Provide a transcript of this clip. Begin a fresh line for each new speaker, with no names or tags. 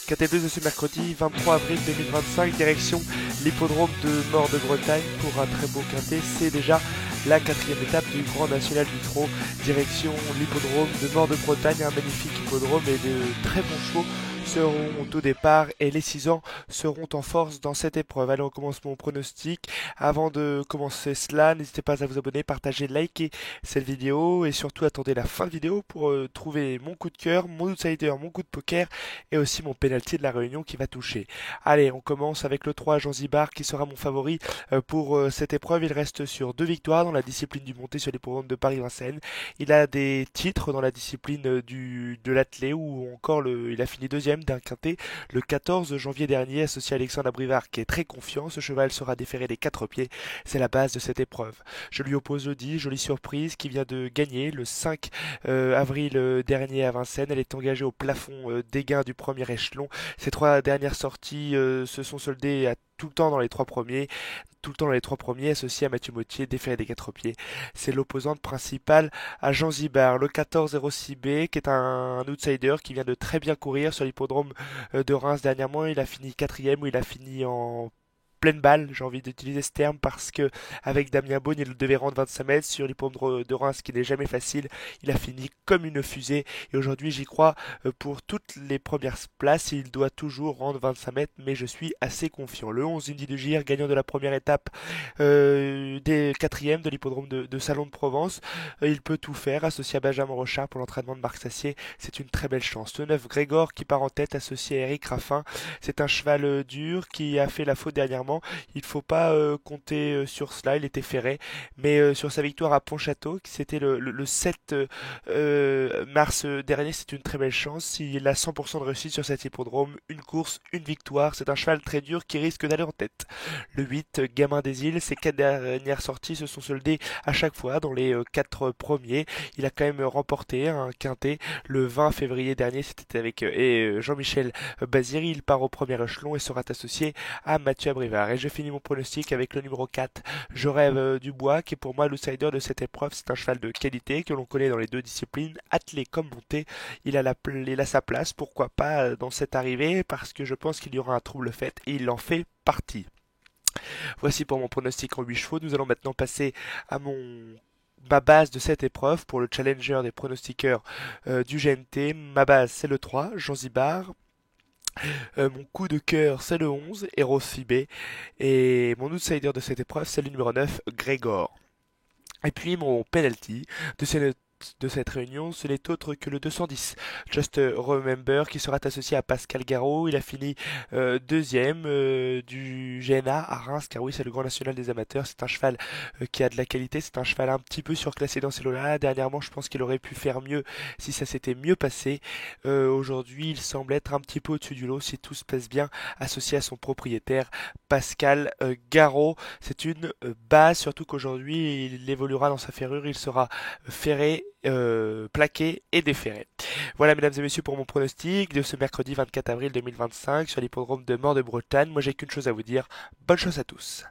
KT2 de ce mercredi 23 avril 2025, direction l'hippodrome de Mort de Bretagne pour un très beau quintet. C'est déjà la quatrième étape du Grand National du Trot, direction l'hippodrome de Mort de Bretagne, un magnifique hippodrome et de très bons chevaux seront au départ et les 6 ans seront en force dans cette épreuve. Allez, on commence mon pronostic. Avant de commencer cela, n'hésitez pas à vous abonner, partager, liker cette vidéo et surtout attendez la fin de vidéo pour trouver mon coup de cœur, mon outsider, mon coup de poker et aussi mon penalty de la réunion qui va toucher. Allez, on commence avec le 3 Zanzibar qui sera mon favori pour cette épreuve. Il reste sur 2 victoires dans la discipline du monté sur l'hippodrome de Paris-Vincennes. Il a des titres dans la discipline de l'attelé ou encore il a fini deuxième d'un quintet le 14 janvier dernier associé à Alexandre Abrivard qui est très confiant. Ce cheval sera déféré des 4 pieds. C'est la base de cette épreuve. Je lui oppose le 10, jolie surprise, qui vient de gagner le 5 avril dernier à Vincennes. Elle est engagée au plafond des gains du premier échelon. Ses 3 dernières sorties se sont soldées à tout le temps dans les 3 premiers. Tout le temps dans les 3 premiers, associé à Mathieu Mottier, déféré des 4 pieds. C'est l'opposante principale à Zanzibar, le 14-06B, qui est un outsider qui vient de très bien courir sur l'hippodrome de Reims dernièrement. Il a fini quatrième ou il a fini en pleine balle, j'ai envie d'utiliser ce terme parce que avec Damien Beaune, il devait rendre 25 mètres sur l'hippodrome de Reims, qui n'est jamais facile. Il a fini comme une fusée et aujourd'hui j'y crois pour toutes les premières places. Il doit toujours rendre 25 mètres, mais je suis assez confiant. Le 11 Indy de Gire, gagnant de la première étape des quatrièmes de l'hippodrome de Salon de Provence. Il peut tout faire, associé à Benjamin Rochard pour l'entraînement de Marc Sassier. C'est une très belle chance. Le 9 Grégor qui part en tête, associé à Eric Raffin. C'est un cheval dur qui a fait la faute dernièrement. Il ne faut pas compter sur cela, il était ferré, mais sur sa victoire à Pontchâteau, qui c'était le 7 mars dernier, c'est une très belle chance. Il a 100% de réussite sur cet hippodrome, une course, une victoire. C'est un cheval très dur qui risque d'aller en tête. Le 8 Gamin des Îles, ses 4 dernières sorties se sont soldées à chaque fois dans les 4 premiers. Il a quand même remporté un quintet le 20 février dernier, c'était avec Jean-Michel Baziri. Il part au premier échelon et sera associé à Mathieu Abrivard. Et je finis mon pronostic avec le numéro 4, Je rêve du bois, qui est pour moi l'outsider de cette épreuve. C'est un cheval de qualité que l'on connaît dans les deux disciplines, attelé comme monté. Il a sa place, pourquoi pas, dans cette arrivée, parce que je pense qu'il y aura un trouble fait et il en fait partie. Voici pour mon pronostic en 8 chevaux. Nous allons maintenant passer à ma base de cette épreuve pour le challenger des pronostiqueurs du GNT. Ma base c'est le 3, Zanzibar. Mon coup de cœur, c'est le 11, Eros Fibé. Et mon outsider de cette épreuve, c'est le numéro 9, Grégor. Et puis mon penalty de cette réunion, ce n'est autre que le 210, Just Remember, qui sera associé à Pascal Garot. Il a fini deuxième du GNA à Reims, car oui, c'est le Grand National des Amateurs. C'est un cheval qui a de la qualité, c'est un cheval un petit peu surclassé dans ces lots-là. Dernièrement, je pense qu'il aurait pu faire mieux si ça s'était mieux passé. Aujourd'hui, il semble être un petit peu au-dessus du lot, si tout se passe bien, associé à son propriétaire, Pascal Garot. C'est une base, surtout qu'aujourd'hui, il évoluera dans sa ferrure, il sera ferré, plaqué et déféré. Voilà, mesdames et messieurs, pour mon pronostic de ce mercredi 24 avril 2025 sur l'hippodrome de Mort de Bretagne. Moi, j'ai qu'une chose à vous dire. Bonne chance à tous.